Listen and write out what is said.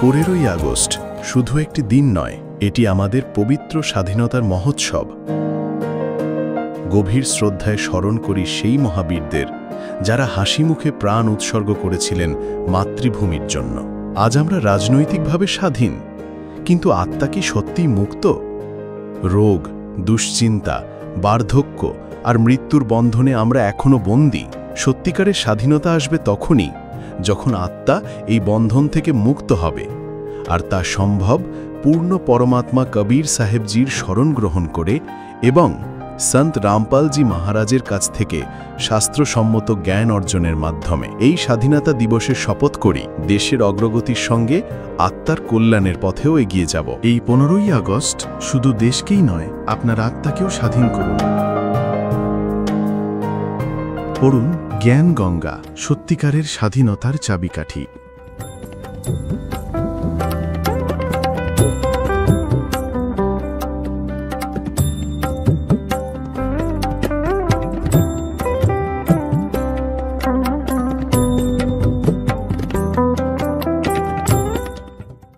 15ই August শুধু একটি দিন নয়, এটি আমাদের পবিত্র স্বাধীনতার মহোৎসব। গভীর শ্রদ্ধায় স্মরণ করি সেই মহাবীরদের যারা হাসিমুখে প্রাণ উৎসর্গ করেছিলেন মাতৃভূমির জন্য। আজ আমরা রাজনৈতিকভাবে স্বাধীন, কিন্তু আত্মা কি সত্যিই মুক্ত? রোগ, দুশ্চিন্তা, বার্ধক্য আর মৃত্যুর বন্ধনে আমরা এখনো বন্দী। সত্যিকারের স্বাধীনতা আসবে তখনই যখন আত্মা এই বন্ধন থেকে মুক্ত হবে, আর তা সম্ভব পূর্ণ পরমাত্মা কবীর সাহেবজির শরণ গ্রহণ করে এবং সন্ত রামপালজি মহারাজের কাছ থেকে শাস্ত্রসম্মত জ্ঞান অর্জনের মাধ্যমে। এই স্বাধীনতা দিবসে শপথ করি দেশের অগ্রগতির সঙ্গে আত্মার কল্যাণের পথেও এগিয়ে যাব। এই 15ই আগস্ট শুধু দেশকেই নয়, আপনার আত্মাকেও স্বাধীন করুন। পড়ুন জ্ঞান গঙ্গা, সত্যিকারের স্বাধীনতার চাবিকাঠি।